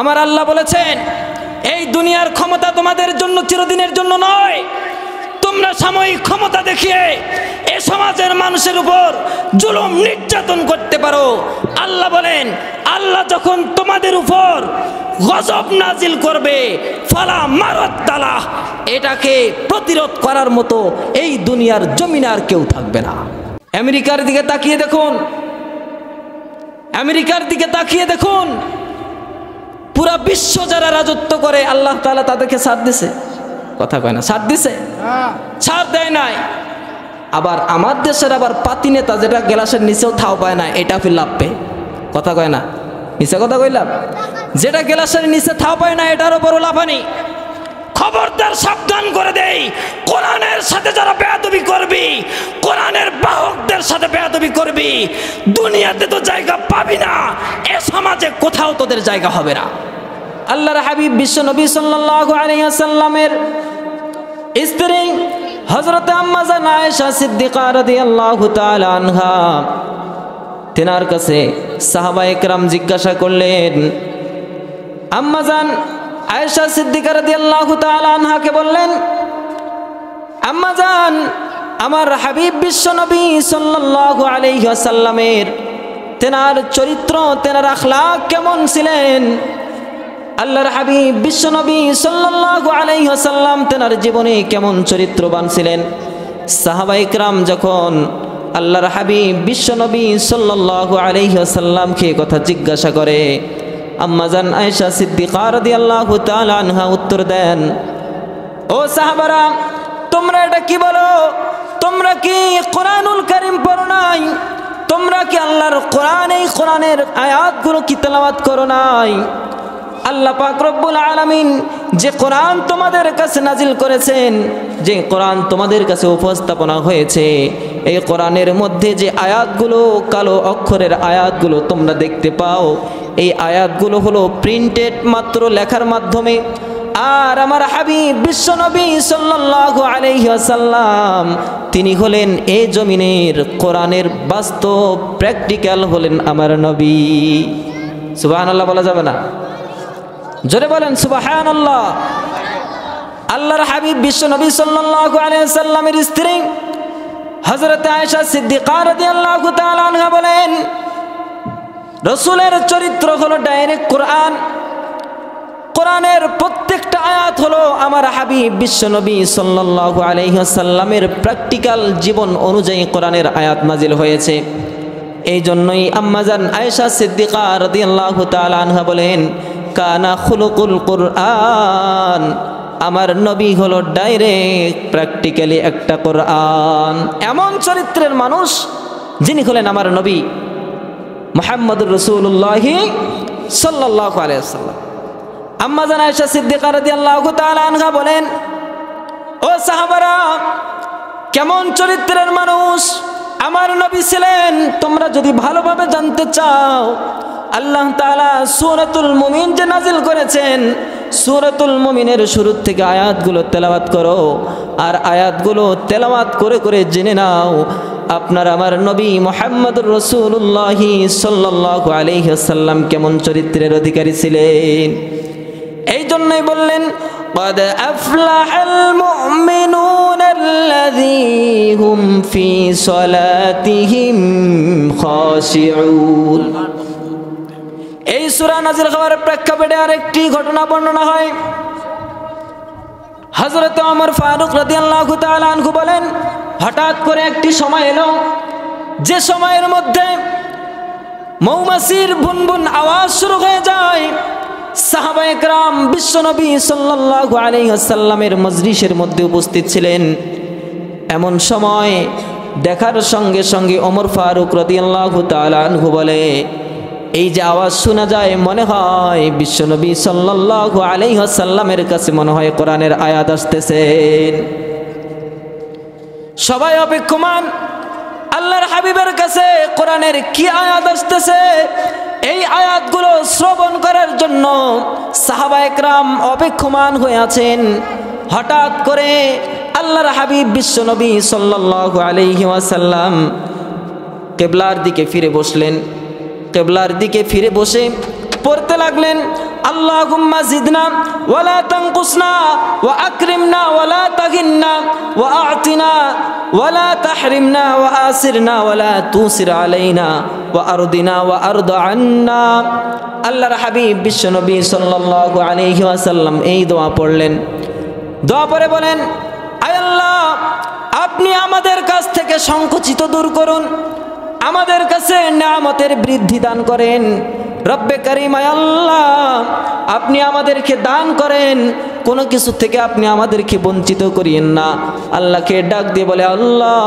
আমার আল্লাহ বলেছেন, এই দুনিয়ার ক্ষমতা তোমাদের জন্য চিরদিনের জন্য নয়। তোমরা সাময়িক ক্ষমতা দেখিয়ে এ সমাজের মানুষের উপর জুলুম নির্যাতন করতে পারো। আল্লাহ বলেন, আল্লাহ যখন তোমাদের উপর গজব নাজিল করবে, ফালা মারাত তালা, এটাকে প্রতিরোধ করার মতো এই দুনিয়ার জমিনে আর কেউ থাকবে না। আমেরিকার দিকে তাকিয়ে দেখুন, আমেরিকার দিকে তাকিয়ে দেখুন, পুরা বিশ্ব যারা রাজত্ব করে আল্লাহ তাআলা তাদেরকে ছাড় দিছে। কথা কয় না, ছাড় দিছে? ছাড় দেয় নাই। আবার আমার দেশের আবার পাতি নেতা যেটা গ্লাসের নিচেও থাও পায় না, এটা ফির লাভ পে। কথা কয় না, নিচে কথা কইলাম, যেটা গ্লাসের নিচে থাও পায় না এটারও বড় লাফানি। খবরদার, সাবধান করে দেই, কোরআনের সাথে যারা বেয়াদবি করবি, কোরআনের বাহকদের সাথে বেয়াদবি করবি, দুনিয়াতে তো জায়গা পাবি না, এ সমাজে কোথাও তোদের জায়গা হবে না। আল্লাহর হাবিব বিশ্ব নবী সাল্লাল্লাহু আলাইহি ওয়াসাল্লামের স্ত্রী হযরত আম্মা জান আয়েশা সিদ্দিকা রাদিয়াল্লাহু তাআলা আনহা, তেনার কাছে সাহাবায়ে কেরাম জিজ্ঞাসা করলেন, আম্মা জান আয়েশা সিদ্দিকা রাদিয়াল্লাহু তাআলা আনহাকে বললেন, আম্মা জান, আমার হাবিব বিশ্ব নবী সাল্লাল্লাহু আলাইহি ওয়াসাল্লামের তেনার চরিত্র, তেনার আখলাক কেমন ছিলেন? আল্লাহর হাবিব বিশ্ব নবী সাল্লাল্লাহু আলাইহি ওয়াসাল্লাম তেনার জীবনে কেমন চরিত্রবান ছিলেন? সাহাবায়ে কেরাম যখন আল্লাহর হাবিব বিশ্ব নবী সাল্লাল্লাহু আলাইহি ওয়াসাল্লামকে কথা জিজ্ঞাসা করে, আম্মা জান আয়েশা সিদ্দিকা রাদিয়াল্লাহু তাআলা আনহা উত্তর দেন, ও সাহাবারা, তোমরা এটা কি বলো? তোমরা কি কোরআনুল কারীম পড়ো নাই? তোমরা কি আল্লাহর কোরআন, এই কোরআনের আয়াতগুলো কি তেলাওয়াত করো নাই? আল্লাহ পাক রব্বুল আলামিন যে কোরআন তোমাদের কাছে নাজিল করেছেন, যে কোরআন তোমাদের কাছে উপস্থাপনা হয়েছে, এই কোরআনের মধ্যে যে আয়াতগুলো, কালো অক্ষরের আয়াতগুলো তোমরা দেখতে পাও, এই আয়াতগুলো হলো প্রিন্টেড, মাত্র লেখার মাধ্যমে। আর আমার হাবিব বিশ্ব নবী সাল্লাল্লাহু আলাইহি ওয়াসাল্লাম তিনি হলেন এই জমিনের কোরআনের বাস্তব প্র্যাকটিক্যাল হলেন আমার নবী। সুবহানাল্লাহ বলা যাবে না? জোরে বলেন সুবহানাল্লাহ। আল্লাহর হাবিব বিশ্ব নবী সাল্লাল্লাহু আলাইহি ওয়াসাল্লামের স্ত্রী হযরত আয়েশা সিদ্দিকা রাদিয়াল্লাহু তাআলা আনহা বলেন, রাসূলের চরিত্র হলো ডাইরেক্ট কোরআন। কোরআনের প্রত্যেকটা আয়াত হলো আমার হাবিব বিশ্ব নবী সাল্লাল্লাহু আলাইহি ওয়াসাল্লামের প্র্যাকটিক্যাল জীবন অনুযায়ী কোরআনের আয়াত নাজিল হয়েছে। এই জন্যই আম্মা জান আয়েশা সিদ্দিকা রাদিয়াল্লাহু তাআলা আনহা বলেন, কানা খুলুকুল কোরআন, আমার নবী হলো ডাইরেক্ট প্র্যাকটিক্যালি একটা কোরআন। এমন চরিত্রের মানুষ যিনি হলেন আমার নবী মুহাম্মদুর রাসূলুল্লাহ সাল্লাল্লাহু আলাইহি ওয়াসাল্লাম। আম্মা জান আয়েশা সিদ্দিকা রাদিয়াল্লাহু তাআলা আনহা বলেন, ও সাহাবারা, কেমন চরিত্রের মানুষ আমার নবী ছিলেন তোমরা যদি ভালোভাবে জানতে চাও, আল্লাহ তাআলা সূরাতুল মুমিন যে নাজিল করেছেন, সূরাতুল মুমিনের শুরু থেকে আয়াতগুলো তেলাওয়াত করো, আর আয়াতগুলো তেলাওয়াত করে করে জেনে নাও আপনার আমার নবী মুহাম্মদুর রাসূলুল্লাহ সাল্লাল্লাহু আলাইহি ওয়াসাল্লাম কেমন চরিত্রের অধিকারী ছিলেন। এই জন্যই বললেন, قد أفلح المؤمنون الذين هم في صلاتهم خاشعون। এই সূরা নাযিল হওয়ার প্রেক্ষাপটে আরেকটি ঘটনা বর্ণনা হয়। হযরত ওমর ফারুক রাদিয়াল্লাহু তাআলা আনহু বলেন, হঠাৎ করে একটি সময় এলো, যে সময়ের মধ্যে মৌমাছির বুনবুন আওয়াজ শুরু হয়ে যায়। সাহাবায়ে কেরাম বিশ্ব নবী সাল্লাল্লাহু আলাইহি ওয়াসাল্লামের মজলিসের মধ্যে উপস্থিত ছিলেন। এমন সময় দেখার সঙ্গে সঙ্গে ওমর ফারুক রাদিয়াল্লাহু তাআলা আনহু বলে, এই যে আওয়াজ শোনা যায় মনে হয় বিশ্ব নবী সাল্লাল্লাহু আলাইহি ওয়াসাল্লামের কাছে মনে হয় কোরআনের আয়াত আসতেছেন। সবাই অপেক্ষমান আল্লাহর হাবিবের কাছে কোরআনের কি আয়াত আসতেছে, এই আয়াতগুলো শ্রবণ করার জন্য সাহাবায়ে কেরাম অপেক্ষমান হয়ে আছেন। হঠাৎ করে আল্লাহর হাবিব বিশ্ব নবী সাল্লাল্লাহু আলাইহি ওয়াসাল্লাম কিবলার দিকে ফিরে বসলেন। কিবলার দিকে ফিরে বসে পড়তে লাগলেন, আল্লাহুম্মা জিদনা ওয়ালা তানকুসনা ওয়া আকরিমনা ওয়ালা তাগিন্না ওয়া আ'তিনা ওয়ালা তাহরিমনা ওয়া আসিরনা ওয়ালা তুসির আলাইনা ওয়া আরদিনা ওয়া আরদ আন্না। আল্লাহর হাবিব বিশ্বনবী সাল্লাল্লাহু আলাইহি ওয়াসাল্লাম এই দোয়া পড়লেন। দোয়া পড়ে বলেন, আয় আল্লাহ, আপনি আমাদের কাছ থেকে সংকুচিত দূর করুন, আমাদের কাছে নিয়ামতের বৃদ্ধি দান করেন। রব্বে কারীম, আয় আল্লাহ, আপনি আমাদেরকে দান করেন, কোনো কিছু থেকে আপনি আমাদেরকে বঞ্চিত করিয়েন না। আল্লাহকে ডাক দিয়ে বলে, আল্লাহ,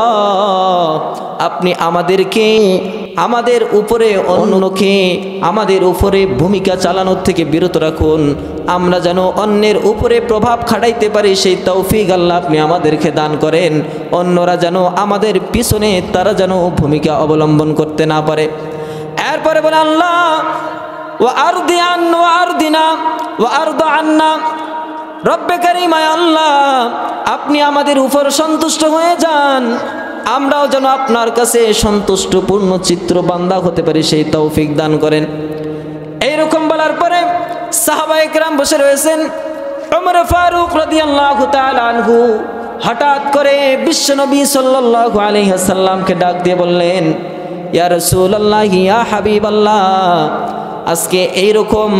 আপনি আমাদেরকে আমাদের উপরে অন্যকে আমাদের উপরে ভূমিকা চালানোর থেকে বিরত রাখুন। আমরা যেন অন্যের উপরে প্রভাব খাটাইতে পারি সেই তৌফিক আল্লাহ আপনি আমাদেরকে দান করেন। অন্যরা যেন আমাদের পিছনে তারা যেন ভূমিকা অবলম্বন করতে না পারে। এরপরে বলে, আল্লাহ ওয়া আরদি আন্না ওয়া আরদিনা ওয়া আরদ আন্না। রব্বে কারীম, আল্লাহ, আপনি আমাদের উপর সন্তুষ্ট হয়ে যান, আমরাও যেন আপনার কাছে সন্তুষ্টপূর্ণ চিত্র বান্দা হতে পারি সেই তৌফিক দান করেন। এইরকম বলার পরে সাহাবায়ে কেরাম বসে রয়েছেন। ওমর ফারুক রাদিয়াল্লাহু তাআলা আনহু হঠাৎ করে বিশ্বনবী সাল্লাল্লাহু আলাইহি ওয়াসাল্লামকে ডাক দিয়ে বললেন, ইয়া রাসূলুল্লাহ, ইয়া হাবিবাল্লাহ, আজকে এইরকম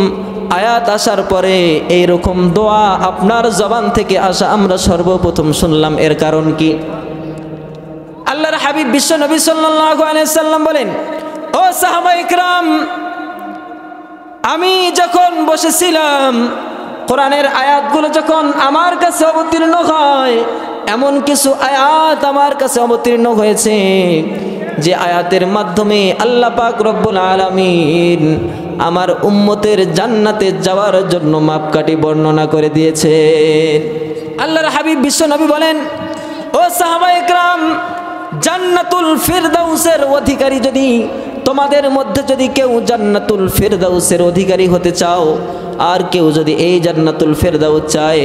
আয়াত আসার পরে এইরকম দোয়া আপনার জবান থেকে আসা আমরা সর্বপ্রথম শুনলাম, এর কারণ কি? আল্লাহর হাবিব বিশ্বনবী সাল্লাল্লাহু আলাইহি ওয়াসাল্লাম বলেন, ও সাহাবায়ে কেরাম, আমি যখন বসেছিলাম কোরআনের আয়াতগুলো যখন আমার কাছে অবতীর্ণ হয়, এমন কিছু আয়াত আমার কাছে অবতীর্ণ হয়েছে যে আয়াতের মাধ্যমে আল্লাহ পাক রব্বুল আলামিন আমার উম্মতের জান্নাতে যাওয়ার জন্য মাপকাঠি বর্ণনা করে দিয়েছে। আল্লাহর হাবিব বিশ্বনবী বলেন, ও সাহাবায়ে কেরাম, জান্নাতুল ফিরদাউসের অধিকারী যদি তোমাদের মধ্যে যদি কেউ জান্নাতুল ফিরদাউসের অধিকারী হতে চাও, আর কেউ যদি এই জান্নাতুল ফিরদাউস চায়,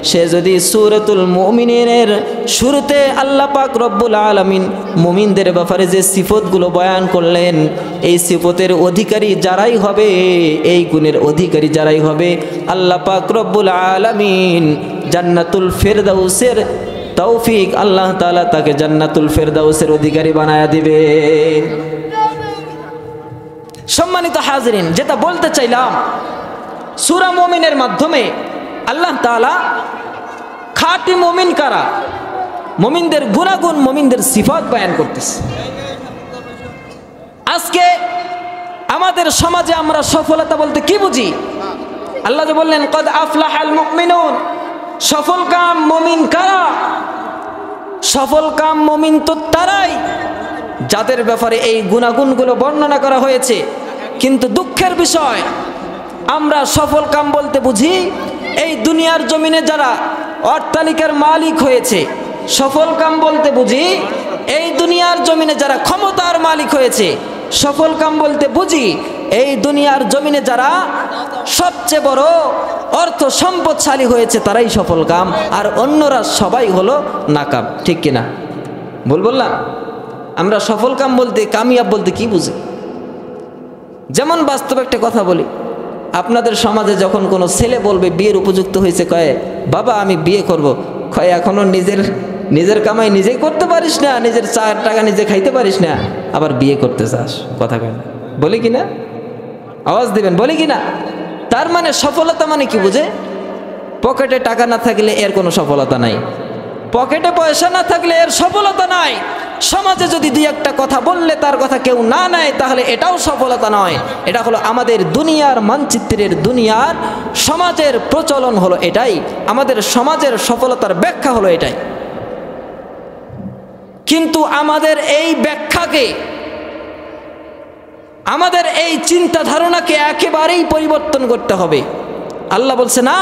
সে যদি সূরাতুল মুমিনের শুরুতে আল্লাহ পাক রব্বুল আলামিন মুমিনদের ব্যাপারে যে সিফতগুলো বয়ান করলেন, এই সিফতের অধিকারী যারাই হবে, এই গুণের অধিকারী যারাই হবে, আল্লাহ পাক রব্বুল আলামিন জান্নাতুল ফিরদাউসের তৌফিক আল্লাহ তাআলা তাকে জান্নাতুল ফিরদাউসের অধিকারী বানায়া দিবে। সম্মানিত হাজিরিন, যেটা বলতে চাইলাম, সূরা মুমিনের মাধ্যমে আল্লাহ তাআলা খাঁটি মুমিন কারা, মুমিনদের গুণাগুণ, মুমিনদের সিফাত বয়ান করতেছে। আজকে আমাদের সমাজে আমরা সফলতা বলতে কি বুঝি? আল্লাহ যে বললেন, কদ আফলাহাল মুমিনুন, সফল কাম মুমিন কারা? সফল কাম মুমিন তো তারাই যাদের ব্যাপারে এই গুণাগুণগুলো বর্ণনা করা হয়েছে। কিন্তু দুঃখের বিষয়, আমরা সফল কাম বলতে বুঝি এই দুনিয়ার জমিনে যারা অট্টালিকার মালিক হয়েছে। সফল কাম বলতে বুঝি এই দুনিয়ার জমিনে যারা ক্ষমতার মালিক হয়েছে। সফল কাম বলতে বুঝি এই দুনিয়ার জমিনে যারা সবচেয়ে বড় অর্থ সম্পদশালী হয়েছে, তারাই সফল কাম, আর অন্যরা সবাই হলো নাকাম। ঠিক কিনা? ভুল বললাম? আমরা সফল কাম বলতে, কামিয়াব বলতে কি বুঝি? যেমন বাস্তব একটা কথা বলি, আপনাদের সমাজে যখন কোনো ছেলে বলবে বিয়ের উপযুক্ত হয়েছে, কয়ে বাবা আমি বিয়ে করব, কয়ে এখনো নিজের কামাই নিজেই করতে পারিস না, নিজের 4 টাকা নিজে খাইতে পারিস না, আবার বিয়ে করতে চাস? কথা কেন বলি কিনা? আওয়াজ দিবেন, বলি কিনা? তার মানে সফলতা মানে কি বুঝে? পকেটে টাকা না থাকলে এর কোনো সফলতা নাই, পকেটে পয়সা না থাকলে এর সফলতা নাই। সমাজে যদি 2-1টা কথা বললে তার কথা কেউ না নেয়, তাহলে এটাও সফলতা নয়। এটা হলো আমাদের দুনিয়ার মানচিত্রের, দুনিয়ার সমাজের প্রচলন হলো এটাই। আমাদের সমাজের সফলতার ব্যাখ্যা হলো এটাই। কিন্তু আমাদের এই ব্যাখ্যাকে, আমাদের এই চিন্তা ধারণাকে একেবারেই পরিবর্তন করতে হবে। আল্লাহ বলছে, না,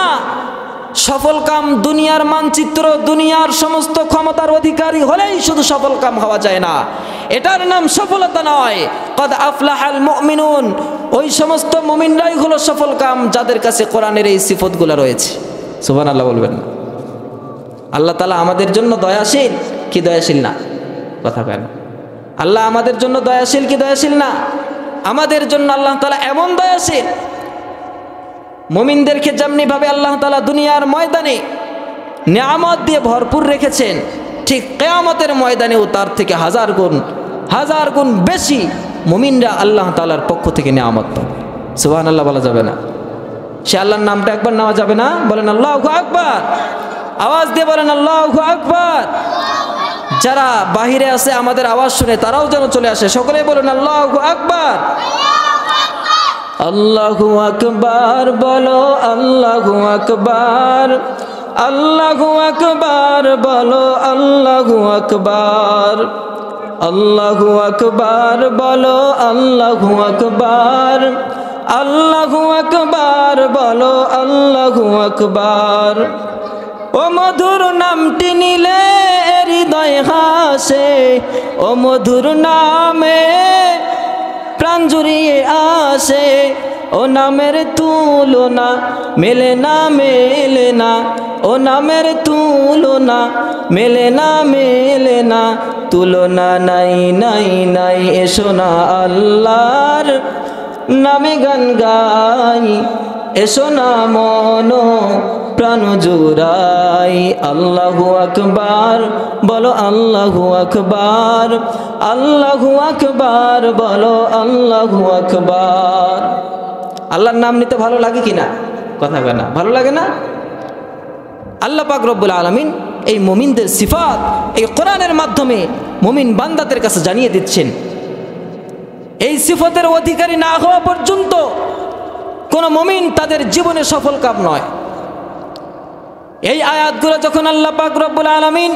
সফল কাম দুনিয়ার মানচিত্র, দুনিয়ার সমস্ত ক্ষমতার অধিকারী হলেই শুধু সফল কাম হওয়া যায় না, এটার নাম সফলতা নয়। কদ আফলাহাল মুমিনুন, ওই সমস্ত মুমিনরাই হলো সফল কাম যাদের কাছে কোরআনের এই সিফতগুলো রয়েছে। সুবহানাল্লাহ বলবেন না? আল্লাহ তাআলা আমাদের জন্য দয়াশীল কি দয়াশীল না? কথা কেন? আল্লাহ আমাদের জন্য দয়াশীল কি দয়াশীল না? আমাদের জন্য আল্লাহ তাআলা এমন দয়াশীল, মুমিনদেরকে যেমনিভাবে আল্লাহ তাআলা দুনিয়ার ময়দানে নিয়ামত দিয়ে ভরপুর রেখেছেন, ঠিক কিয়ামতের ময়দানেও তার থেকে হাজার গুণ বেশি মুমিনরা আল্লাহ তাআলার পক্ষ থেকে নিয়ামত পাবে। সুবহানাল্লাহ বলা যাবে না? সে আল্লাহর নামটা একবার নেওয়া যাবে না? বলেন আল্লাহু আকবার, আওয়াজ দিয়ে বলেন আল্লাহু আকবার। যারা বাহিরে আছে আমাদের আওয়াজ শুনে তারাও যেন চলে আসে, সকলে বলেন আল্লাহু আকবার। আল্লাহু আকবার বলো, আল্লাহু আকবার, আল্লাহু আকবার বলো, আল্লাহু আকবার, আল্লাহু আকবার বলো, আল্লাহু আকবার, আল্লাহু আকবার বলো, আল্লাহু আকবার। ও মধুর নামটি নিলে হৃদয় হাসে, ও মধুর নামে প্রাণ জুড়িয়ে আসে, ও নামের তুলনা মেলে না, মেলে না, ও নামের তুলনা মেলে না, মেলে না, তুলনা নাই নাই নাই। এসো না আল্লাহর নামে গান গাই, এসো না মন প্রাণ জুড়াই। আল্লাহু আকবার বলো, আল্লাহু আকবার, আল্লাহু আকবার বলো, আল্লাহু আকবার। আল্লাহর নাম নিতে ভালো লাগে কিনা? কথা কয় না, ভালো লাগে না? আল্লাহ পাক রব্বুল আলামিন এই মুমিনদের সিফাত এই কোরআনের মাধ্যমে মুমিন বান্দাদের কাছে জানিয়ে দিচ্ছেন। এই সিফতের অধিকারী না হওয়া পর্যন্ত কোন মুমিন তাদের জীবনে সফল কাম নয়। এই আয়াতগুলো যখন আল্লাহ পাক রব্বুল আলামিন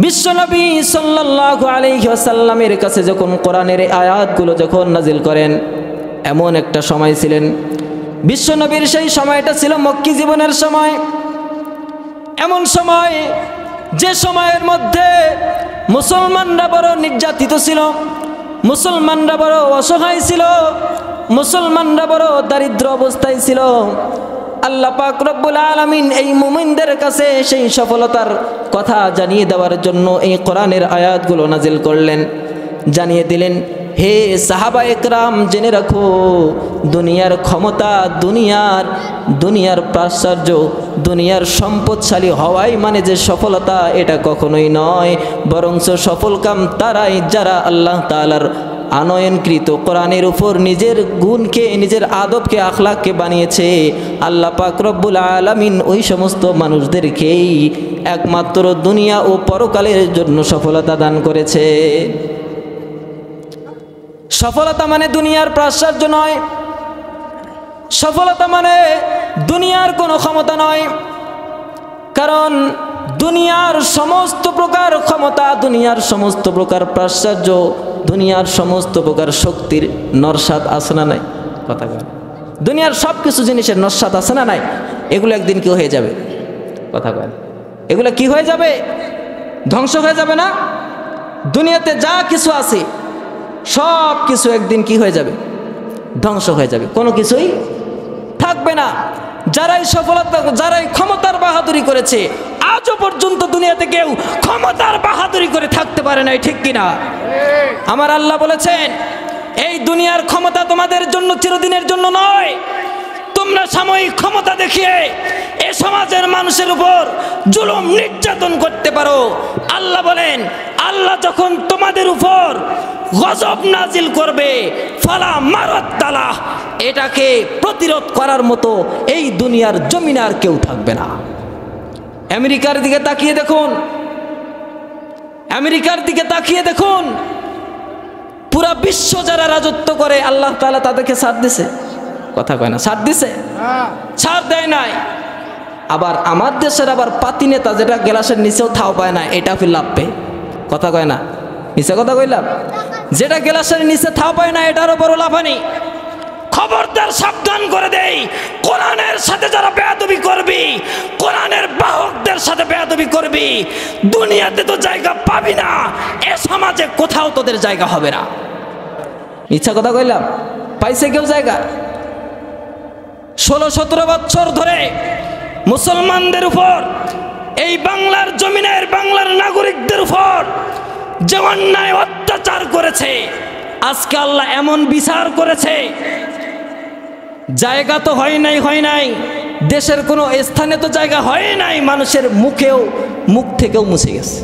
বিশ্বনবী সাল্লাল্লাহু আলাইহি ওয়াসাল্লামের কাছে যখন কোরআনের এই আয়াতগুলো যখন নাজিল করেন, এমন একটা সময় ছিলেন, বিশ্বনবীর সেই সময়টা ছিল মক্কি জীবনের সময়। এমন সময় যে সময়ের মধ্যে মুসলমানরা বড় নির্যাতিত ছিল, মুসলমানরা বড় অসহায় ছিল, মুসলমানরা বড় দারিদ্র অবস্থায় ছিল। আল্লাহ পাক রব্বুল আলামিন এই মুমিনদের কাছে সেই সফলতার কথা জানিয়ে দেওয়ার জন্য এই কোরআনের আয়াতগুলো নাজিল করলেন। জানিয়ে দিলেন, হে সাহাবা একরাম, জেনে রাখো, দুনিয়ার ক্ষমতা, দুনিয়ার প্রাচুর্য, দুনিয়ার সম্পদশালী হওয়াই মানে যে সফলতা, এটা কখনোই নয়। বরঞ্চ সফলকাম তারাই যারা আল্লাহ তাআলার আনয়নকৃত কোরআনের উপর নিজের গুণকে, নিজের আদবকে, আখলাককে বানিয়েছে। আল্লাহ পাক রব্বুল আলামিন ওই সমস্ত মানুষদেরকেই একমাত্র দুনিয়া ও পরকালের জন্য সফলতা দান করেছে। সফলতা মানে দুনিয়ার প্রাচুর্য নয়, সফলতা মানে দুনিয়ার কোনো ক্ষমতা নয়। কারণ দুনিয়ার সমস্ত প্রকার ক্ষমতা, দুনিয়ার সমস্ত প্রকার প্রাচুর্য, দুনিয়ার সমস্ত প্রকার শক্তির নরসাদ আছে না নাই? কথা বল। দুনিয়ার সব কিছু জিনিসের নরসাদ আছে না নাই? এগুলো একদিন কি হয়ে যাবে? কথা বল। এগুলো কি হয়ে যাবে? ধ্বংস হয়ে যাবে না? দুনিয়াতে যা কিছু আছে সব কিছু একদিন কি হয়ে যাবে? ধ্বংস হয়ে যাবে, কোনো কিছুই থাকবে না। যারাই সফলতা, যারাই ক্ষমতার বাহাদুরি করেছে, আজও পর্যন্ত দুনিয়াতে কেউ ক্ষমতার বাহাদুরি করে থাকতে পারে নাই, ঠিক কিনা? আমার আল্লাহ বলেছেন, এই দুনিয়ার ক্ষমতা তোমাদের জন্য চিরদিনের জন্য নয়। তোমরা সাময়িক ক্ষমতা দেখিয়ে এ সমাজের মানুষের উপর জুলুম নির্যাতন করতে পারো। আল্লাহ বলেন, আল্লাহ যখন তোমাদের উপর গজব নাজিল করবে, ফালা মারাদ্দালাহ, এটাকে প্রতিরোধ করার মতো এই দুনিয়ার জমিনে আর কেউ থাকবে না। আমেরিকার দিকে তাকিয়ে দেখুন, আমেরিকার দিকে তাকিয়ে দেখুন, পুরা বিশ্ব যারা রাজত্ব করে আল্লাহ তাআলা তাদেরকে ছাড় দিছে। কথা কয় না? ছাড় দিছে? ছাড় দেয় নাই। আবার আমার দেশের আবার পাতি নেতা যেটা গ্লাসের নিচেও থাও পায় না, এটা ফির লাভ পেয়ে। কথা কয় না? নিচে কথা কইলাম, যেটা গ্লাসের নিচে থাও পায় না এটারও বড় লাফানি। খবরদার, সাবধান করে দেই, কোরআনের সাথে যারা বেয়াদবি করবি, কোরআনের বাহকদের সাথে বেয়াদবি করবি, দুনিয়াতে তো জায়গা পাবি না, এ সমাজে কোথাও তোদের জায়গা হবে না। ইচ্ছা কথা কইলাম, পাইছে কেউ জায়গা? 16-17 বছর ধরে মুসলমানদের উপর, এই বাংলার জমিনের বাংলার নাগরিকদের উপর যে অন্যায় অত্যাচার করেছে, আজকে আল্লাহ এমন বিচার করেছে, জায়গা তো হয় নাই, দেশের কোনো স্থানে তো জায়গা হয় নাই, মানুষের মুখ থেকেও মুছে গেছে।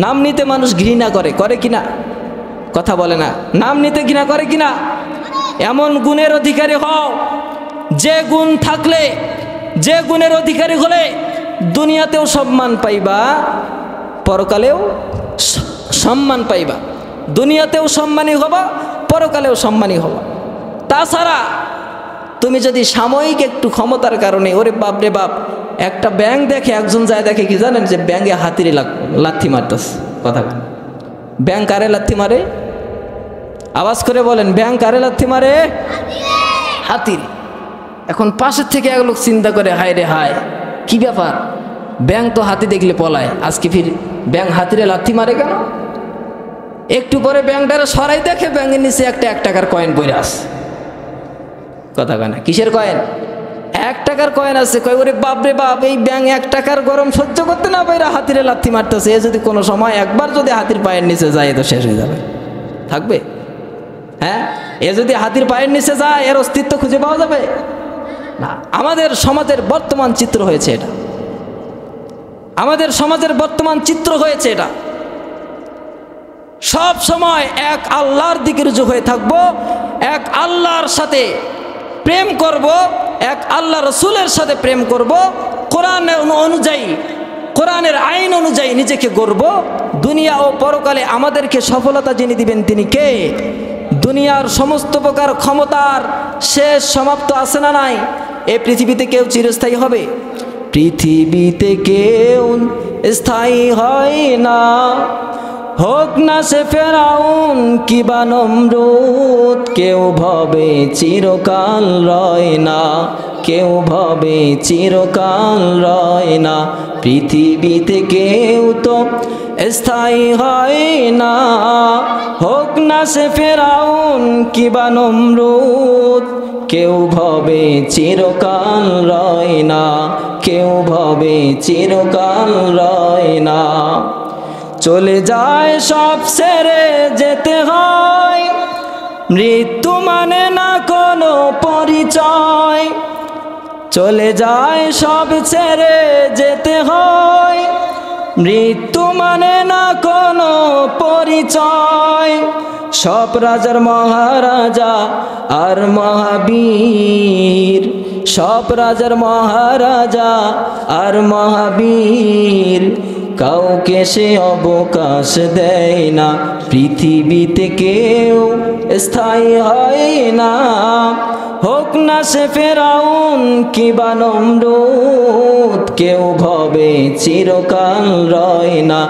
নাম নিতে মানুষ ঘৃণা করে কিনা? কথা বলে না। নাম নিতে ঘৃণা করে কিনা? এমন গুণের অধিকারী হও যে গুণ থাকলে, যে গুণের অধিকারী হলে দুনিয়াতেও সম্মান পাইবা, পরকালেও সম্মান পাইবা। দুনিয়াতেও সম্মানী হবা, পরকালেও সম্মানী হবা। তাছাড়া তুমি যদি সাময়িক একটু ক্ষমতার কারণে, ওরে বাপ রে বাপ, একটা ব্যাঙ দেখে একজন যায় দেখে কি জানেন, যে ব্যাঙে হাতিরে লাথি মারতেছে। কথা বলেন, ব্যাঙ কারে লাথি মারে? আওয়াজ করে বলেন, ব্যাঙ কারে লাথি মারে? হাতির। এখন পাশের থেকে এক লোক চিন্তা করে, হায় রে হায়, কি ব্যাপার, ব্যাঙ তো হাতি দেখলে পলায়, আজকে ফির ব্যাঙ হাতিরে লাথি মারে কেন? একটু পরে ব্যাঙটারে সরাই দেখে ব্যাঙের নিচে একটা 1 টাকার কয়েন পড়ে আছে। কথা কয় না? কিসের কয়েন? 1 টাকার কয়েন আছে। কয় ওরে বাপ রে বাপ, এই ব্যাঙ 1 টাকার গরম সহ্য করতে না পারে হাতিরে লাথি মারতেছে। এ যদি কোনো সময় একবার যদি হাতির পায়ের নিচে যায়, তো শেষ হয়ে যাবে। থাকবে? হ্যাঁ, এ যদি হাতির পায়ের নিচে যায়, এর অস্তিত্ব খুঁজে পাওয়া যাবে না। আমাদের সমাজের বর্তমান চিত্র হয়েছে এটা। আমাদের সমাজের বর্তমান চিত্র হয়েছে এটা। সব সময় এক আল্লাহর দিকে রুজু হয়ে থাকবো, এক আল্লাহর সাথে প্রেম করব, এক আল্লাহ রসুলের সাথে প্রেম করব, কোরআনের অনুযায়ী, কোরআনের আইন অনুযায়ী নিজেকে গড়ব। দুনিয়া ও পরকালে আমাদেরকে সফলতা যিনি দিবেন তিনি কে? দুনিয়ার সমস্ত প্রকার ক্ষমতার শেষ সমাপ্ত আছে না নাই? এই পৃথিবীতে কেউ চিরস্থায়ী হবে? পৃথিবীতে কেউ স্থায়ী হয় না, হোক না সে ফেরাউন কিবা নমরুদ। কেউ ভাবে চিরকাল রয় না, কেউ ভাবে চিরকাল রয় না। পৃথিবীতে কেউ তো স্থায়ী হয় না, হোক না সে ফেরাউন কিবা নমরুদ। কেউ ভাবে চিরকাল রয় না, কেউ ভাবে চিরকাল রয় না। চলে যায় সব ছেড়ে যেতে হয়, মৃত্যু মানে না কোনো পরিচয়। চলে যায় সব ছেড়ে যেতে হয়, মৃত্যু মানে না কোনো পরিচয়। সব রাজার মহারাজা আর মহাবীর, সব রাজার মহারাজা আর মহাবীর। কাউকে সে অবকাশ দেয় না, পৃথিবীতে কেউ স্থায়ী হয় না, হোক না সে ফেরাউন কিবা নমরুদ। কেউ ভাবে চিরকাল রয় না,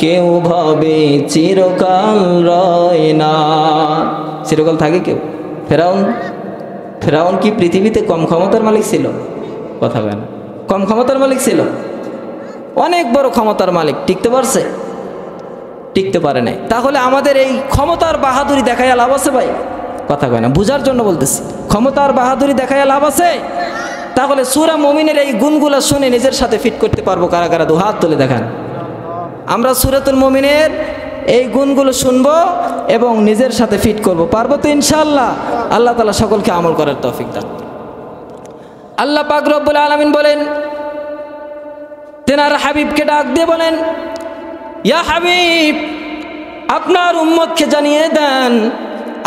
কেউ ভাবে চিরকাল রয় না। চিরকাল থাকে কেউ? ফেরাউন কি পৃথিবীতে কম ক্ষমতার মালিক ছিল? কথা বলে না। কম ক্ষমতার মালিক ছিল? অনেক বড় ক্ষমতার মালিক। টিকতে পারছে? টিকতে পারে নাই। তাহলে আমাদের এই ক্ষমতার বাহাদুরি দেখাইয়া লাভ আছে ভাই? কথা কয় না, বুঝার জন্য বলতেছি। ক্ষমতার বাহাদুরি দেখাইয়া লাভ আছে? তাহলে সূরা মুমিনের এই গুণগুলো শুনে নিজের সাথে ফিট করতে পারবো কারা কারা? দু হাত তুলে দেখান। আমরা সূরাতুল মুমিনের এই গুণগুলো শুনবো এবং নিজের সাথে ফিট করব। পারবো তো ইনশাআল্লাহ? আল্লাহ তাআলা সকলকে আমল করার তৌফিক দান। আল্লাহ পাক রব্বুল আলামিন বলেন, তেনার হাবিবকে ডাক দিয়ে বলেন, ইয়া হাবিব, আপনার উম্মতকে জানিয়ে দেন,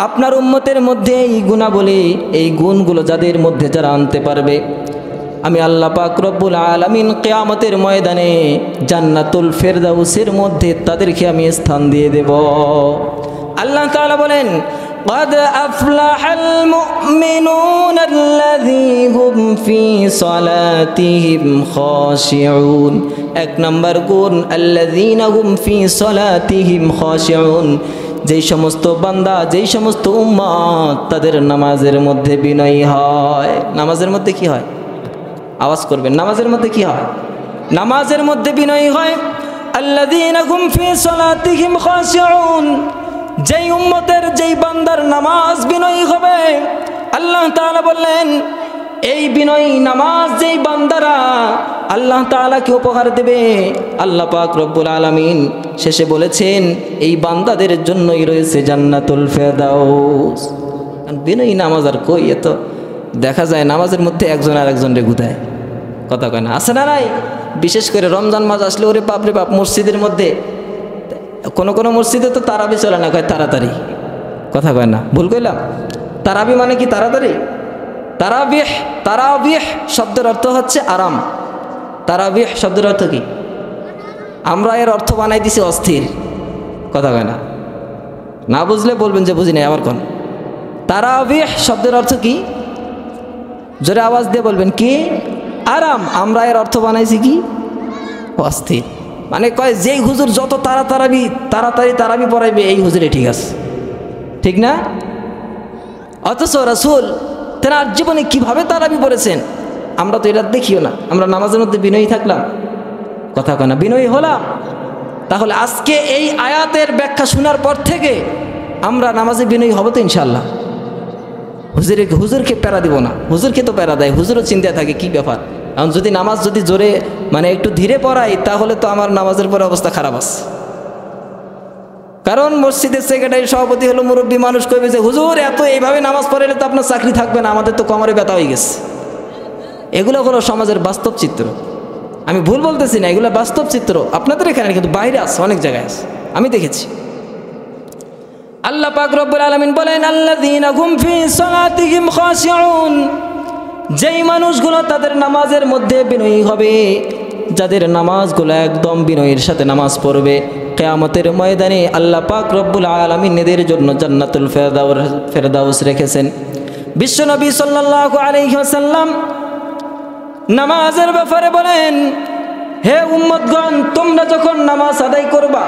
আপনার উম্মতের মধ্যে এই গুণাবলী, এই গুণগুলো যাদের মধ্যে যারা আনতে পারবে, আমি আল্লাহ পাক রব্বুল আলামিন কিয়ামতের ময়দানে জান্নাতুল ফেরদাউসের মধ্যে তাদেরকে আমি স্থান দিয়ে দেব। আল্লাহ তাআলা বলেন, قد أفلح المؤمنون الذين هم في صلاتهم خاشعون। এক নম্বর গুণ, الذين هم في صلاتهم خاشعون। যেই সমস্ত বান্দা, যেই সমস্ত উম্মত তাদের নামাজের মধ্যে বিনয়ী হয়। নামাজের মধ্যে কি হয়? আওয়াজ করবেন। নামাজের মধ্যে কি হয়? নামাজের মধ্যে বিনয়ী হয়। الذين هم في صلاتهم خاشعون। যেই উম্মতের, যেই বান্দার নামাজ বিনয়ী হবে, আল্লাহ তাআলা বললেন এই বিনয়ী নামাজ যেই বান্দারা আল্লাহ তাআলাকে উপহার দেবে, আল্লাহ পাক রব্বুল আলামিন শেষে বলেছেন এই বান্দাদের জন্যই রয়েছে জান্নাতুল ফেরদাউস। বিনয়ী নামাজ আর কই? এত দেখা যায় নামাজের মধ্যে একজন আর একজনরে গুদায়, কথা কয় না, আছে না নাই? বিশেষ করে রমজান মাস আসলে ওরে বাপরে বাপ, মসজিদের মধ্যে কোনো কোনো মসজিদে তো তারাবি চলে না, কয় তাড়াতাড়ি, কথা কয় না, ভুল কইলাম? তারাবি মানে কি তাড়াতাড়ি? তারাবিহ, তারাবিহ শব্দের অর্থ হচ্ছে আরাম। তারাবিহ শব্দের অর্থ কি? আমরা এর অর্থ বানাই দিছি অস্থির, কথা কয় না, না বুঝলে বলবেন যে বুঝি নাই আবার কোন। তারাবিহ শব্দের অর্থ কি? জোরে আওয়াজ দিয়ে বলবেন কি? আরাম। আমরা এর অর্থ বানাইছি কি? অস্থির। মানে কয় যেই হুজুর যত তাড়াতাড়ি তারাবি পড়াইবে এই হুজুরে ঠিক আছে, ঠিক না? অথচ রাসূল তেনার জীবনে কিভাবে তারাবি পড়েছেন আমরা তো এটা দেখিও না। আমরা নামাজের মধ্যে বিনয়ী থাকলাম, কথা কয় না, বিনয়ী হলাম। তাহলে আজকে এই আয়াতের ব্যাখ্যা শোনার পর থেকে আমরা নামাজে বিনয়ী হব তো ইনশাআল্লাহ। হুজুরকে প্যারা দিব না, হুজুরকে তো প্যারা দেয়, হুজুরও চিন্তায় থাকে কি ব্যাপার। কারণ যদি নামাজ যদি জোরে মানে একটু ধীরে পড়াই তাহলে তো আমার নামাজের পরে অবস্থা খারাপ আছে। কারণ মসজিদের সেক্রেটারি সভাপতি হলো মুরব্বী মানুষ, কইবে যে হুজুর এত এইভাবে নামাজ পড়াইলে তো আপনার চাকরি থাকবে না, আমাদের তো কোমরে ব্যথা হয়ে গেছে। এগুলো হলো সমাজের বাস্তব চিত্র, আমি ভুল বলতেছি না, এগুলো বাস্তব চিত্র। আপনাদের এখানে কিন্তু বাইরে আছে, অনেক জায়গায় আছে, আমি দেখেছি। আল্লাহ পাক রব্বুল আলামিন বলেন আল্লাযীনা হুম ফি সালাতিহিম খাশিউন, যেই মানুষগুলো তাদের নামাজের মধ্যে বিনয়ী হবে, যাদের নামাজগুলো একদম বিনয়ের সাথে নামাজ পড়বে, কিয়ামতের ময়দানে আল্লাহ পাক রব্বুল আলামিন এদের জন্য জান্নাতুল ফেরদাউস রেখেছেন। বিশ্বনবী সাল্লাল্লাহু আলাইহি ওয়াসাল্লাম নামাজের ব্যাপারে বলেন, হে উম্মতগণ, তোমরা যখন নামাজ আদায় করবা,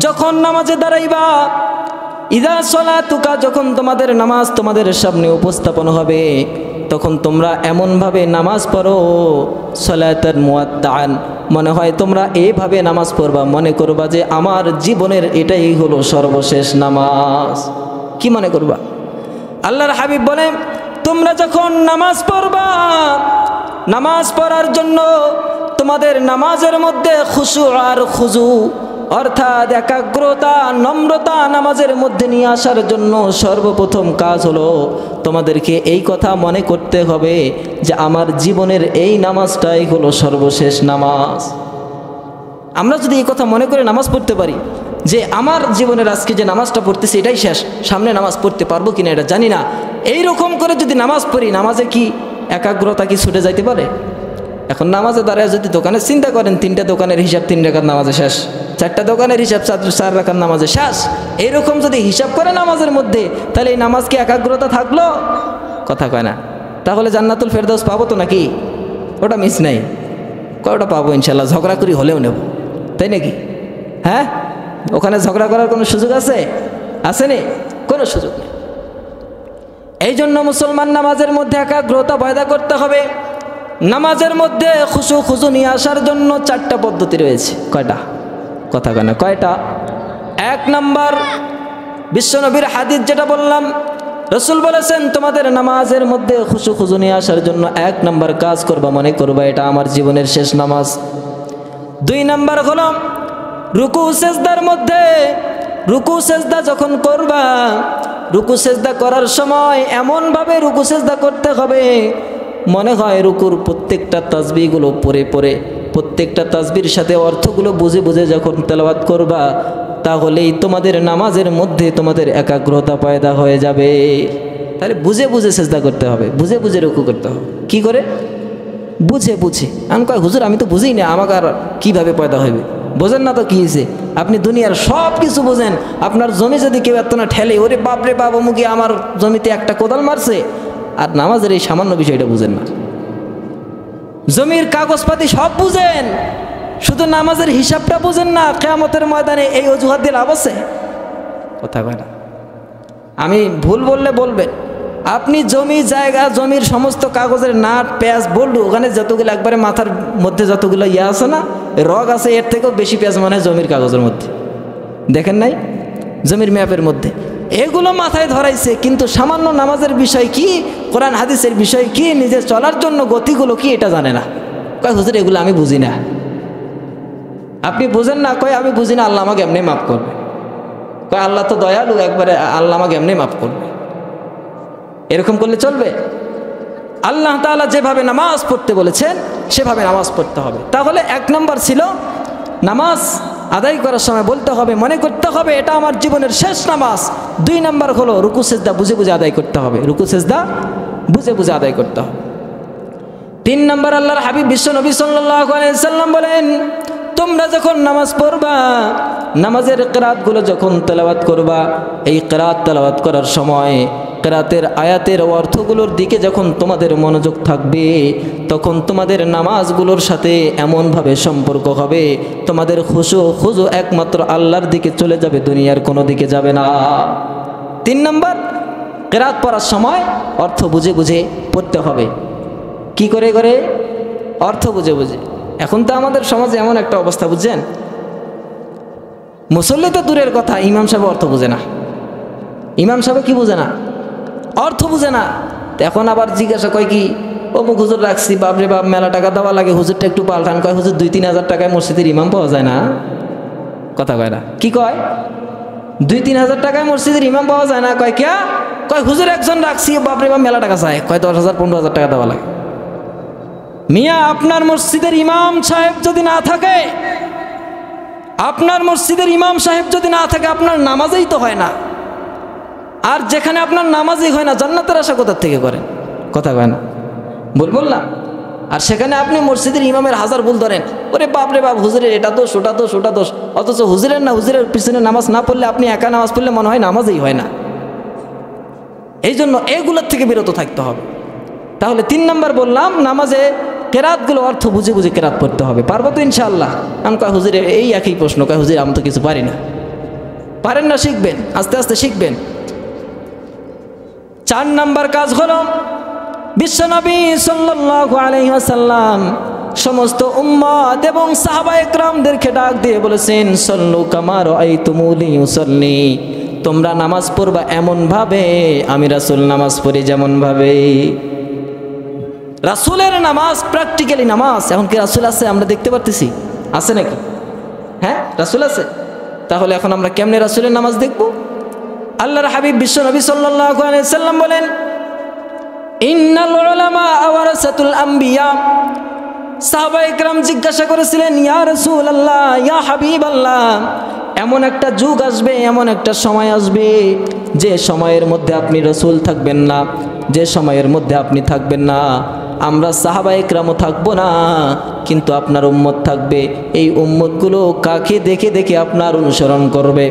যখন নামাজে দাঁড়াইবা, ইদা সলাতুকা, যখন তোমাদের নামাজ তোমাদের সামনে উপস্থাপন হবে, তখন তোমরা এমনভাবে নামাজ পড়ো, সলাতান মুয়াত্তাআন, মনে হয় তোমরা এইভাবে নামাজ পড়বা, মনে করবা যে আমার জীবনের এটাই হলো সর্বশেষ নামাজ। কি মনে করবা? আল্লাহর হাবিব বলে, তোমরা যখন নামাজ পড়বা, নামাজ পড়ার জন্য তোমাদের নামাজের মধ্যে খুশু আর খুজু অর্থাৎ একাগ্রতা, নম্রতা নামাজের মধ্যে নিয়ে আসার জন্য সর্বপ্রথম কাজ হলো তোমাদেরকে এই কথা মনে করতে হবে যে আমার জীবনের এই নামাজটাই হলো সর্বশেষ নামাজ। আমরা যদি এই কথা মনে করে নামাজ পড়তে পারি যে আমার জীবনের আজকে যে নামাজটা পড়তেছি এটাই শেষ, সামনে নামাজ পড়তে পারবো কিনা এটা জানি না, এই রকম করে যদি নামাজ পড়ি, নামাজে কি একাগ্রতা কি ছুটে যাইতে পারে? এখন নামাজে দাঁড়ায় যদি দোকানে চিন্তা করেন, 3টা দোকানের হিসাব 3 রাকাত নামাজে শেষ, 4টা দোকানের হিসাব 4 রাকাত নামাজে শেষ, এইরকম যদি হিসাব করে নামাজের মধ্যে, তাহলে এই নামাজ কি একাগ্রতা থাকলো? কথা কয় না। তাহলে জান্নাতুল ফেরদাউস পাবো তো নাকি? ওটা মিস নাই, কয়টা পাবো ইনশাল্লাহ, ঝগড়া করি হলেও নেব, তাই নাকি? হ্যাঁ, ওখানে ঝগড়া করার কোনো সুযোগ আছে? আসেনি, কোনো সুযোগ নেই। এই জন্য মুসলমান নামাজের মধ্যে একাগ্রতা পয়দা করতে হবে। নামাজের মধ্যে খুশু খুজু নিয়ে আসার জন্য 4টা পদ্ধতি রয়েছে। কয়টা? কথা কয় না, কয়টা? 1 নাম্বার, বিশ্বনবীর হাদিস যেটা বললাম, রাসূল বলেছেন তোমাদের নামাজের মধ্যে খুশু খুজু নিয়ে আসার জন্য 1 নাম্বার কাজ করবা, মনে করবা এটা আমার জীবনের শেষ নামাজ। 2 নাম্বার হলো রুকু সেজদার মধ্যে, রুকু সেজদা যখন করবা, রুকু সেজদা করার সময় এমনভাবে রুকু সেজদা করতে হবে মনে হয় রুকুর প্রত্যেকটা তাসবিহগুলো পড়ে পড়ে, প্রত্যেকটা তাসবির সাথে অর্থগুলো বুঝে বুঝে যখন তেলাওয়াত করবা, তাহলেই তোমাদের নামাজের মধ্যে তোমাদের একাগ্রতা পয়দা হয়ে যাবে। তাহলে বুঝে বুঝে সেজদা করতে হবে, বুঝে বুঝে রুকু করতে হবে। কি করে? বুঝে বুঝে। আমি কয় হুজুর আমি তো বুঝি না, আমাকে আর কীভাবে পয়দা হইবে? বোঝেন না তো কী হয়েছে? আপনি দুনিয়ার সব কিছু বোঝেন, আপনার জমি যদি কেউ এত না ঠেলে, ওরে বাপরে বাপ অমুকি আমার জমিতে একটা কোদাল মারছে, আর নামাজের এই সামান্য বিষয়টা বুঝেন না। জমির কাগজপাতি সব বুঝেন, শুধু নামাজের হিসাবটা বুঝেন না। কিয়ামতের ময়দানে এই অজুহাত দিয়ে লাভ আছে? কথা কয় না। আমি ভুল বললে বলবেন। আপনি জমি জায়গা, জমির সমস্ত কাগজের নাট পেঁয়াজ বললু, ওখানে যতগুলো একবারে মাথার মধ্যে যতগুলো ইয়ে আছে না, রগ আছে, এর থেকেও বেশি পেঁয়াজ মনে হয় জমির কাগজের মধ্যে। দেখেন নাই জমির ম্যাপের মধ্যে? এগুলো মাথায় ধরাইছে, কিন্তু সামান্য নামাজের বিষয় কি, কোরআন হাদিসের বিষয় কি, নিজে চলার জন্য গতিগুলো কি এটা জানে না। কয় হুজুর এগুলো আমি বুঝি না। আপনি বুঝেন না? কয় আমি বুঝি না, আল্লাহ আমাকে এমনি মাফ করবে। কয় আল্লাহ তো দয়ালু, একবারে আল্লাহ আমাকে এমনি মাফ করবে। এরকম করলে চলবে? আল্লাহ তাআলা যেভাবে নামাজ পড়তে বলেছেন সেভাবে নামাজ পড়তে হবে। তাহলে 1 নম্বর ছিল নামাজ আদায় করার সময় বলতে হবে, মনে করতে হবে এটা আমার জীবনের শেষ নামাজ। 2 নম্বর হলো রুকু সেজদা বুঝে বুঝে আদায় করতে হবে, রুকু সেজদা বুঝে বুঝে আদায় করতে হবে। 3 নম্বর আল্লাহর হাবিব বিশ্বনবী সাল্লাল্লাহু আলাইহি সাল্লাম বলেন, তোমরা যখন নামাজ পড়বা, নামাজের কিরাতগুলো যখন তেলাওয়াত করবা, এই কিরাত তেলাওয়াত করার সময় কিরাতের আয়াতের অর্থগুলোর দিকে যখন তোমাদের মনোযোগ থাকবে, তখন তোমাদের নামাজগুলোর সাথে এমনভাবে সম্পর্ক হবে, তোমাদের খুশু একমাত্র আল্লাহর দিকে চলে যাবে, দুনিয়ার কোনো দিকে যাবে না। 3 নম্বর, কিরাত পড়ার সময় অর্থ বুঝে বুঝে পড়তে হবে। কি করে করে? অর্থ বুঝে বুঝে। এখন তো আমাদের সমাজে এমন একটা অবস্থা, বুঝছেন, মুসল্লি তো দূরের কথা, ইমাম সাহেব অর্থ বুঝে না। ইমাম সাহেব কি বুঝে না? অর্থ বুঝে না। এখন আবার জিজ্ঞাসা কয় কি, অমুক হুজুর রাখছি, বাপরে বাপ মেলা টাকা দেওয়া লাগে, হুজুরটা একটু পাল্টান। কয় হুজুর 2-3 হাজার টাকায় মসজিদের ইমাম পাওয়া যায় না? কথা কয় না। কি কয়? 2-3 হাজার টাকায় মসজিদের ইমাম পাওয়া যায় না। কয় কে? কয় হুজুর একজন রাখছি, বাপরে বাপ মেলা টাকা চায়। কয় 10,000-15,000 টাকা দেওয়া লাগে। মিয়া, আপনার মসজিদের ইমাম সাহেব যদি না থাকে, আপনার মসজিদের ইমাম সাহেব যদি না থাকে, আপনার নামাজেই তো হয় না। আর যেখানে আপনার নামাজই হয় না, জান্নাতের আশা কোথা থেকে করেন? কথা কয় না, বললাম। আর সেখানে আপনি মসজিদের ইমামের 1000 ভুল ধরেন, ওরে বাপরে বাপ হুজুরের এটা দোষ, ওটা দোষ, ওটা দোষ। অথচ হুজুরের না, হুজুরের পিছনে নামাজ না পড়লে, আপনি একা নামাজ পড়লে মনে হয় নামাজই হয় না। এই জন্য এগুলোর থেকে বিরত থাকতে হবে। তাহলে 3 নম্বর বললাম, নামাজে কেরাতগুলো অর্থ বুঝে বুঝে কেরাত পড়তে হবে। পারবো তো ইনশাআল্লাহ? আমি কয় হুজুরে এই একই প্রশ্ন। কয় হুজুর আমি তো কিছু পারি না। পারেন না, শিখবেন, আস্তে আস্তে শিখবেন। 4 নম্বর কাজ হলো, বিশ্বনবী সাল্লাল্লাহু আলাইহি ওয়াসাল্লাম সমস্ত উম্মত এবং সাহাবায়ে কেরামদেরকে ডাক দিয়ে বলেছেন, সল্লু কামা রাআইতুমুনি উসাল্লি, তোমরা নামাজ পড়বা এমন ভাবে আমি রাসূল নামাজ পড়ি যেমন ভাবে। রাসূলের নামাজ প্র্যাকটিক্যালি নামাজ। এখন কি রাসূল আছে? আমরা দেখতে পারতেছি? আছে নাকি? হ্যাঁ, রাসূল আছে। তাহলে এখন আমরা কেমনে রাসূলের নামাজ দেখব? আল্লাহর হাবিব বিশ্বনবী সাল্লাল্লাহু আলাইহি সাল্লাম বলেন, ইন্নাল উলামা ওয়ারাসাতুল আম্বিয়া। সাহাবায়ে কেরাম জিজ্ঞাসা করেছিলেন, ইয়া রাসূলুল্লাহ, ইয়া হাবিবাল্লাহ, এমন একটা যুগ আসবে, এমন একটা সময় আসবে, যে সময়ের মধ্যে আপনি রাসূল থাকবেন না, যে সময়ের মধ্যে আপনি থাকবেন না, আমরা সাহাবায়ে কেরামও থাকবো না, কিন্তু আপনার উম্মত থাকবে। এই উম্মতগুলো কাকে দেখে দেখে আপনার অনুসরণ করবে?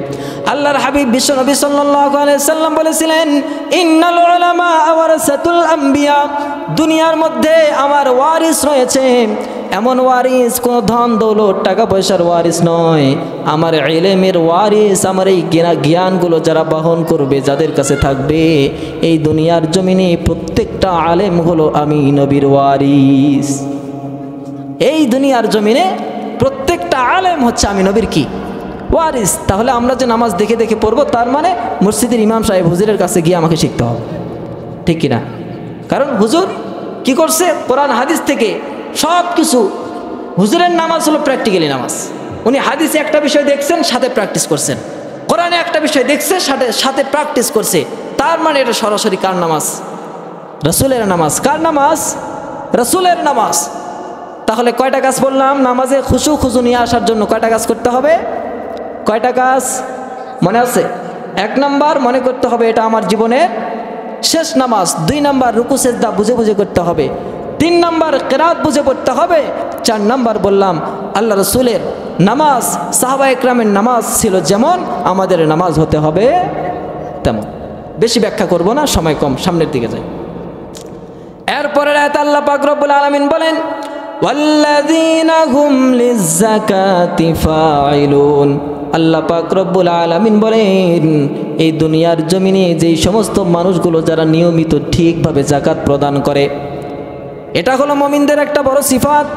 আল্লাহর হাবিব বিশ্বনবী সাল্লাল্লাহু আলাইহি সাল্লাম বলেছিলেন, ইন্নাল উলামা ওয়ারাসাতুল আম্বিয়া, দুনিয়ার মধ্যে আমার ওয়ারিস রয়েছে। এমন ওয়ারিস কোনো ধন দৌলত টাকা পয়সার ওয়ারিস নয়, আমার ইলমের ওয়ারিস। আমার এই জ্ঞানগুলো যারা বহন করবে, যাদের কাছে থাকবে, এই দুনিয়ার জমিনে প্রত্যেকটা আলেম হলো আমি নবীর ওয়ারিস। এই দুনিয়ার জমিনে প্রত্যেকটা আলেম হচ্ছে আমি নবীর কি? ওয়ারিস। তাহলে আমরা যে নামাজ দেখে দেখে পড়বো, তার মানে মসজিদের ইমাম সাহেব হুজুরের কাছে গিয়ে আমাকে শিখতে হবে, ঠিক কিনা? কারণ হুজুর কি করছে? কোরআন হাদিস থেকে সব কিছু। হুজুরের নামাজ হলো প্র্যাকটিক্যালি নামাজ। উনি হাদিসে একটা বিষয় দেখছেন, সাথে প্র্যাকটিস করছেন। কোরআনে একটা বিষয় দেখছে, সাথে প্র্যাকটিস করছে। তার মানে এটা সরাসরি কার নামাজ? রাসূলের নামাজ। কার নামাজ? রাসূলের নামাজ। তাহলে কয়টা কাজ বললাম? নামাজে খুশু নিয়ে আসার জন্য কয়টা কাজ করতে হবে? কয়টা কাজ মনে আছে? 1 নম্বর, মনে করতে হবে এটা আমার জীবনের শেষ নামাজ। 2 নম্বর, রুকু সেজদা বুঝে বুঝে করতে হবে। 3 নম্বর, কিরাত বুঝে পড়তে হবে। 4 নম্বর বললাম, আল্লাহ রাসূলের নামাজ, সাহাবায়ে কেরামের নামাজ ছিল যেমন, আমাদের নামাজ হতে হবে তেমন। বেশি ব্যাখ্যা করব না, সময় কম, সামনের দিকে যাই। এরপরের আয়াতে আল্লাহ পাক রব্বুল আলামিন বলেন, ওয়াল্লাযীনা হুম লিয-যাকাতি ফাইলুন। আল্লাহ পাক রব্বুল আলামিন বলেন, এই দুনিয়ার জমিনে যেই সমস্ত মানুষগুলো যারা নিয়মিত ঠিকভাবে যাকাত প্রদান করে, এটা হলো মুমিনদের একটা বড় সিফাত,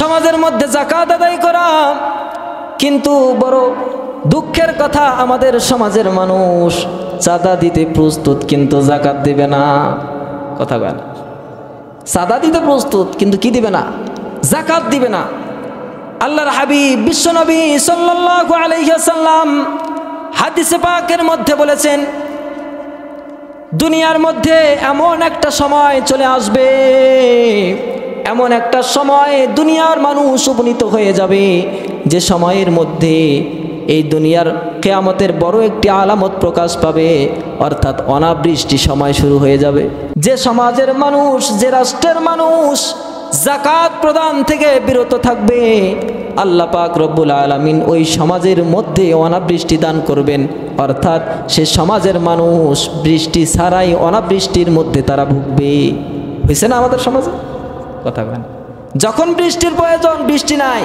সমাজের মধ্যে যাকাত আদায় করা। কিন্তু বড় দুঃখের কথা, আমাদের সমাজের মানুষ চাঁদা দিতে প্রস্তুত, কিন্তু যাকাত দিবে না। কথা বল, চাঁদা দিতে প্রস্তুত, কিন্তু কি দিবে না? যাকাত দিবে না। আল্লাহর হাবিব বিশ্বনবী সাল্লাল্লাহু আলাইহি ওয়াসাল্লাম হাদিসে পাকের মধ্যে বলেছেন, দুনিয়ার মধ্যে এমন একটা সময় চলে আসবে, এমন একটা সময় দুনিয়ার মানুষ উপনীত হয়ে যাবে যে সময়ের মধ্যে এই দুনিয়ার কিয়ামতের বড় একটি আলামত প্রকাশ পাবে, অর্থাৎ অনাবৃষ্টি সময় শুরু হয়ে যাবে। যে সমাজের মানুষ, যে রাষ্ট্রের মানুষ যাকাত প্রদান থেকে বিরত থাকবে, আল্লাহ পাক রব্বুল আলামিন ওই সমাজের মধ্যে অনাবৃষ্টি দান করবেন, অর্থাৎ সে সমাজের মানুষ বৃষ্টি ছাড়াই অনাবৃষ্টির মধ্যে তারা ভুগবে। হয়েছে না আমাদের সমাজে? কথা বলেন, যখন বৃষ্টির প্রয়োজন বৃষ্টি নাই,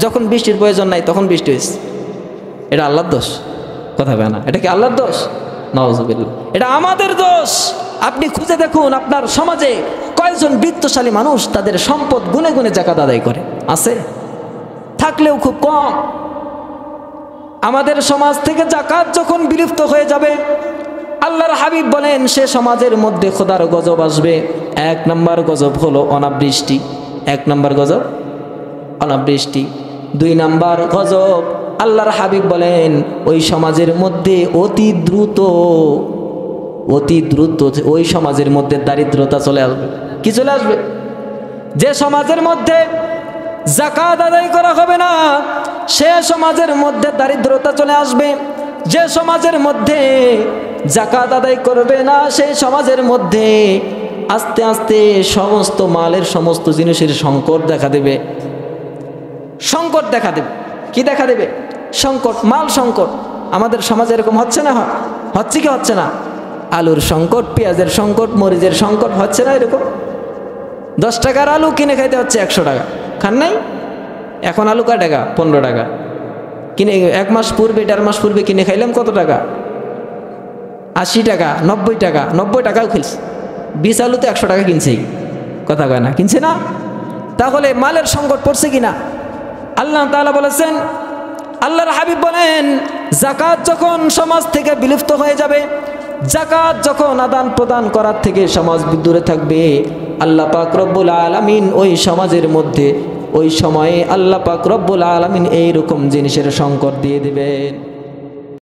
যখন বৃষ্টির প্রয়োজন নাই তখন বৃষ্টি হয়েছে। এটা আল্লাহর দোষ? কথা বলে না, এটা কি আল্লাহর দোষ? নাউজুবিল্লাহ, এটা আমাদের দোষ। আপনি খুঁজে দেখুন আপনার সমাজে কয়েকজন বিত্তশালী মানুষ তাদের সম্পদ গুনে গুনে যাকাত আদায় করে? আছে? থাকলেও খুব কম। আমাদের সমাজ থেকে যাকাত যখন বিলুপ্ত হয়ে যাবে, আল্লাহর হাবিব বলেন সে সমাজের মধ্যে খোদার গজব আসবে। 1 নম্বর গজব হলো অনাবৃষ্টি। 1 নম্বর গজব অনাবৃষ্টি। 2 নম্বর গজব, আল্লাহর হাবিব বলেন ওই সমাজের মধ্যে অতি দ্রুত ওই সমাজের মধ্যে দারিদ্রতা চলে আসবে। কি চলে আসবে? যে সমাজের মধ্যে যাকাত আদায় করা হবে না, সে সমাজের মধ্যে দারিদ্রতা চলে আসবে। যে সমাজের মধ্যে যাকাত আদায় করবে না, সেই সমাজের মধ্যে আস্তে আস্তে সমস্ত মালের, সমস্ত জিনিসের সংকট দেখা দেবে। সংকট দেখা দেবে। কি দেখা দেবে? সংকট, মাল সংকট। আমাদের সমাজে এরকম হচ্ছে না? হচ্ছে কি হচ্ছে না? আলুর সংকট, পেঁয়াজের সংকট, মরিচের সংকট হচ্ছে না? এরকম 10 টাকার আলু কিনে খাইতে হচ্ছে 100 টাকা। খান নাই? এখন আলু কয় টাকা? 15 টাকা। কিনে 1 মাস পূর্বে, 1.5 মাস পূর্বে কিনে খাইলাম কত টাকা? 80 টাকা, 90 টাকা। 90 টাকাও খেলছে। 20 আলুতে 100 টাকা কিনছেই। কথা কয় না? কিনছে না? তাহলে মালের সংকট পড়ছে কিনা? আল্লাহ তাআলা বলেছেন, আল্লাহর হাবিব বলেন যাকাত যখন সমাজ থেকে বিলুপ্ত হয়ে যাবে, যাকাত যখন আদান প্রদান করার থেকে সমাজ দূরে থাকবে, আল্লাহ পাক রব্বুল আলামিন ওই সমাজের মধ্যে ওই সময়ে আল্লাহ পাক রব্বুল আলামিন এইরকম জিনিসের সংকট দিয়ে দিবেন।